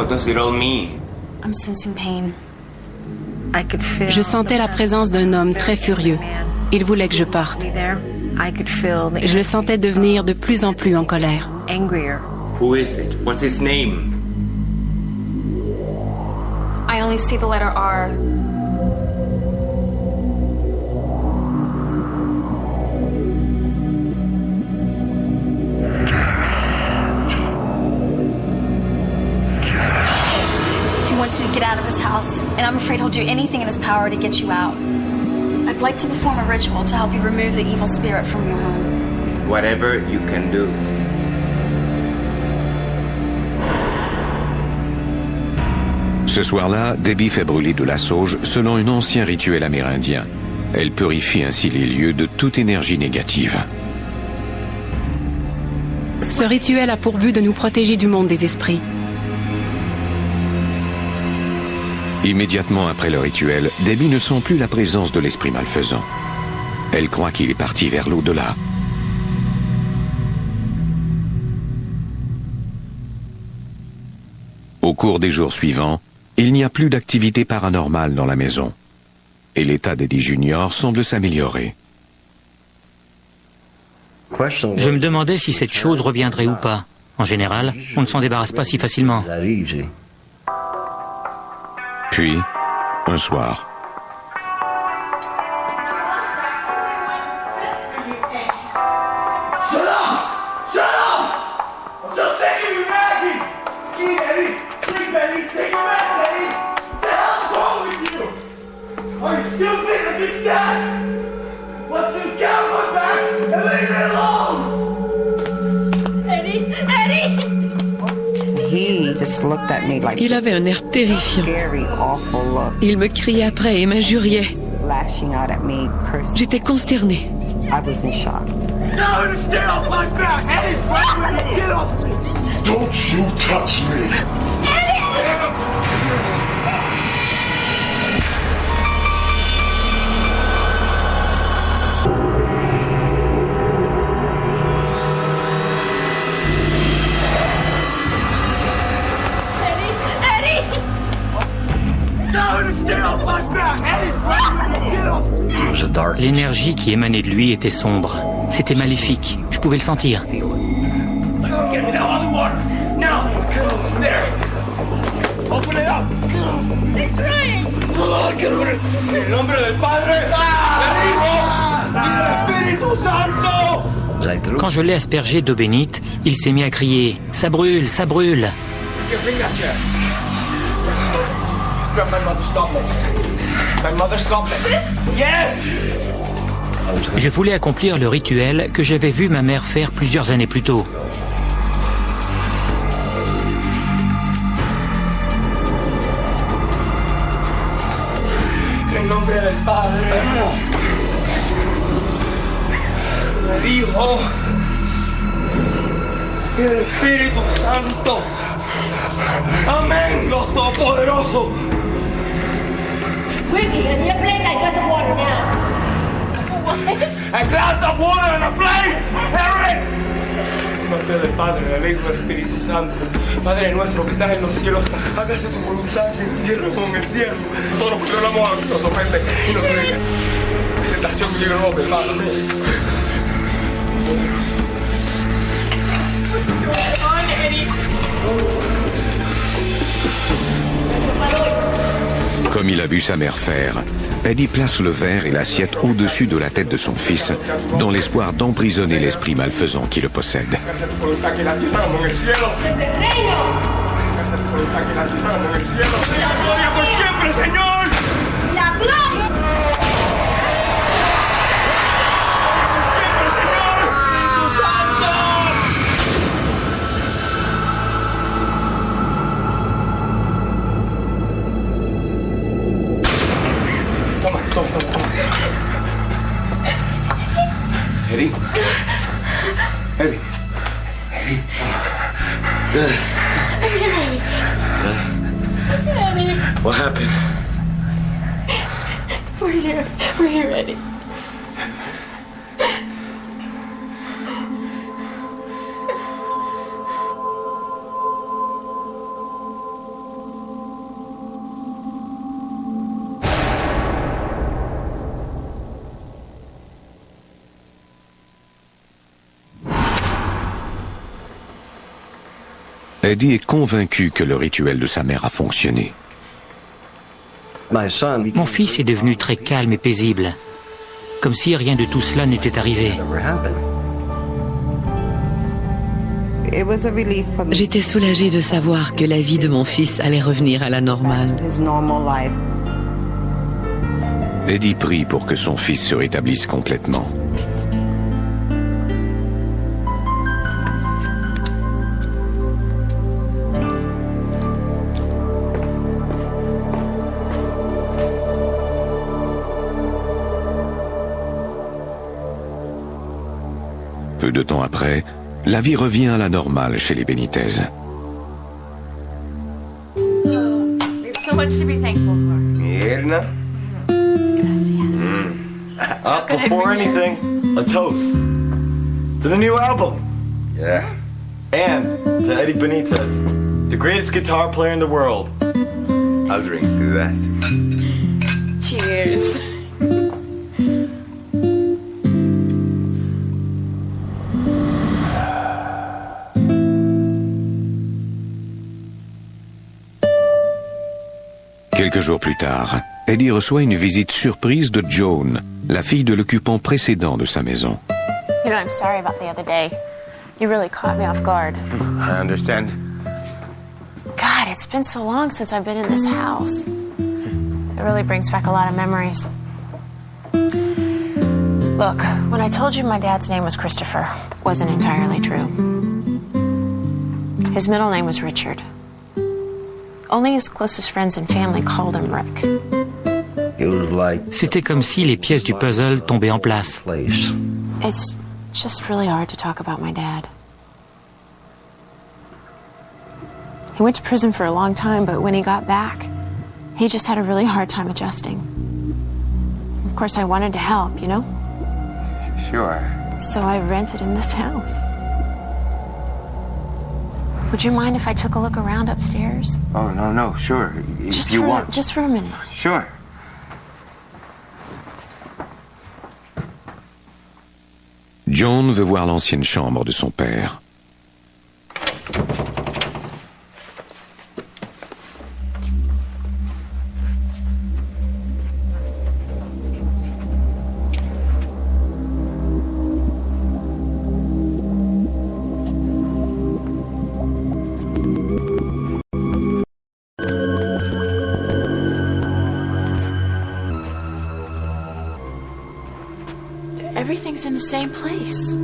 What does it all mean? I'm sensing pain. Je sentais la présence d'un homme très furieux. Il voulait que je parte. Je le sentais devenir de plus en plus en colère. Who is it? What's his name? I only see the letter R. He wants you to get out of his house, and I'm afraid he'll do anything in his power to get you out. I'd like to perform a ritual to help you remove the evil spirit from your home. Whatever you can do. Ce soir-là, Debbie fait brûler de la sauge selon un ancien rituel amérindien. Elle purifie ainsi les lieux de toute énergie négative. Ce rituel a pour but de nous protéger du monde des esprits. Immédiatement après le rituel, Debbie ne sent plus la présence de l'esprit malfaisant. Elle croit qu'il est parti vers l'au-delà. Au cours des jours suivants, il n'y a plus d'activité paranormale dans la maison. Et l'état d'Eddie Junior semble s'améliorer. Je me demandais si cette chose reviendrait ou pas. En général, on ne s'en débarrasse pas si facilement. Puis, un soir, il avait un air terrifiant. Il me criait après et m'injuriait. J'étais consternée. Don't you touch me! L'énergie qui émanait de lui était sombre. C'était maléfique. Je pouvais le sentir. Quand je l'ai aspergé d'eau bénite, il s'est mis à crier « Ça brûle, ça brûle !» Je voulais accomplir le rituel que j'avais vu ma mère faire plusieurs années plus tôt. En nombre del Padre, del Hijo y del Espíritu Santo. Amén, Dios Todopoderoso. Ricky, I need a plate and a glass of water now. A glass of water and a plate. Hurry! En nombre del Padre, del Hijo y del Espíritu Santo. Padre nuestro que estás en los cielos, hágase tu voluntad en la tierra como en el cielo. Todos los que hablamos a nos ofende y nos traiga tentación y líbranos del mal. Comme il a vu sa mère faire, Eddie place le verre et l'assiette au-dessus de la tête de son fils, dans l'espoir d'emprisonner l'esprit malfaisant qui le possède. Eddie? Eddie? Eddie? Eddie. What happened? We're here, Eddie. Eddie est convaincu que le rituel de sa mère a fonctionné. Mon fils est devenu très calme et paisible, comme si rien de tout cela n'était arrivé. J'étais soulagée de savoir que la vie de mon fils allait revenir à la normale. Eddie prie pour que son fils se rétablisse complètement. Peu de temps après, la vie revient à la normale chez les Benitez. So much to be thankful for. Mierda. Before anything, a toast to the new album. Yeah. And to Eddie Benitez, the greatest guitar player in the world. I'll drink to that. Cheers. Quelques jours plus tard, Eddie reçoit une visite surprise de Joan, la fille de l'occupant précédent de sa maison. You know, I'm sorry about the other day. You really caught me off guard. I understand. God, it's been so long since I've been in this house. It really brings back a lot of memories. Look, when I told you my dad's name was Christopher, it wasn't entirely true. His middle name was Richard. Only his closest friends and family called him Rick. C'était comme si les pièces du puzzle tombaient en place. It's just really hard to talk about my dad. He went to prison for a long time, but when he got back, he just had a really hard time adjusting. Of course, I wanted to help, you know? Sure. So I rented him this house. Would you mind if I took a look around upstairs? Oh, no, sure. Just If you want. Just for a minute. Sure. Joan veut voir l'ancienne chambre de son père. Everything's in the same place.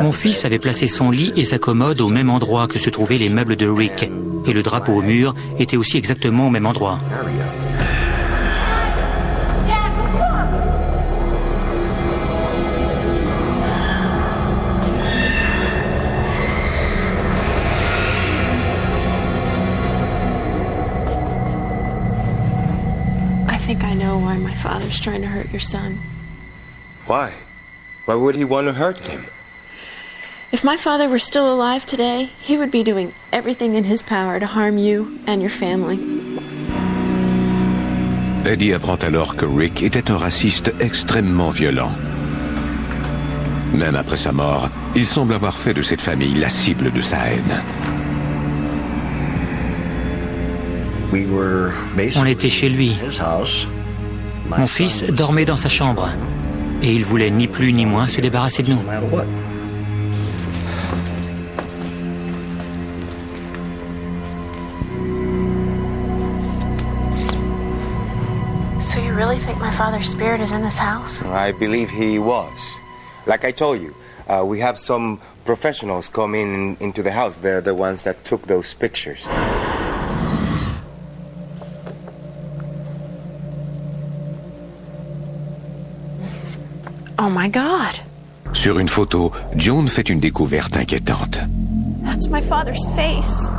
Mon fils avait placé son lit et sa commode au même endroit que se trouvaient les meubles de Rick, et le drapeau au mur était aussi exactement au même endroit. I think I know why my father's trying to hurt your son. Why? Why would he want to hurt him? If my father were still alive today, he would be doing everything in his power to harm you and your family. Eddie apprend alors que Rick était un raciste extrêmement violent. Même après sa mort, il semble avoir fait de cette famille la cible de sa haine. On était chez lui. Mon fils dormait dans sa chambre. Et il voulait ni plus ni moins se débarrasser de nous. So you really think my father's spirit is in this house? I believe he was. Like I told you, we have some professionals come into the house. They're the ones that took those pictures. Oh my God. Sur une photo, Joan fait une découverte inquiétante. That's my father's face.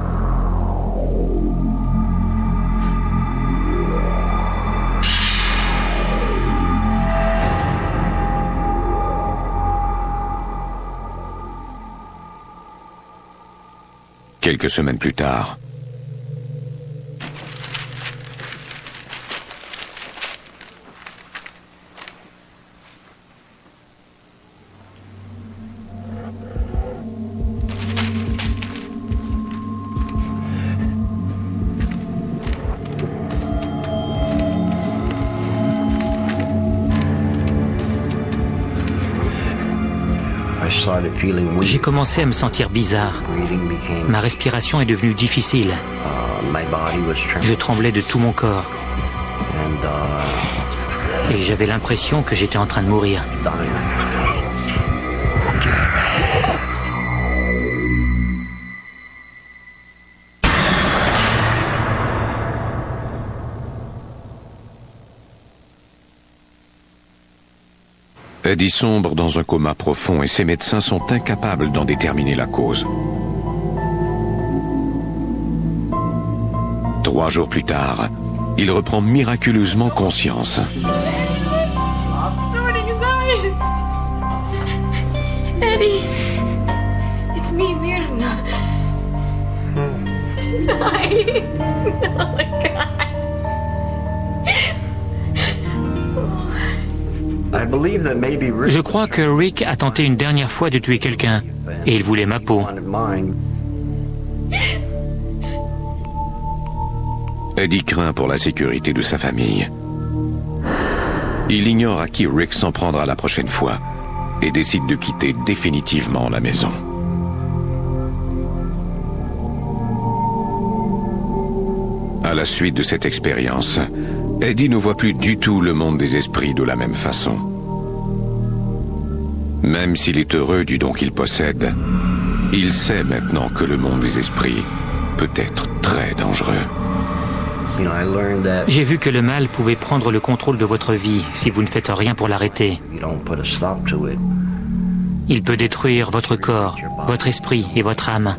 Quelques semaines plus tard, J'ai commencé à me sentir bizarre. Ma respiration est devenue difficile. Je tremblais de tout mon corps. Et j'avais l'impression que j'étais en train de mourir. Eddie sombre dans un coma profond et ses médecins sont incapables d'en déterminer la cause. 3 jours plus tard, il reprend miraculeusement conscience. Eddie, it's me, Mirna. Oh my God. Je crois que Rick a tenté une dernière fois de tuer quelqu'un et il voulait ma peau. Eddie craint pour la sécurité de sa famille. Il ignore à qui Rick s'en prendra la prochaine fois et décide de quitter définitivement la maison. À la suite de cette expérience, Eddie ne voit plus du tout le monde des esprits de la même façon. Même s'il est heureux du don qu'il possède, il sait maintenant que le monde des esprits peut être très dangereux. J'ai vu que le mal pouvait prendre le contrôle de votre vie si vous ne faites rien pour l'arrêter. Il peut détruire votre corps, votre esprit et votre âme.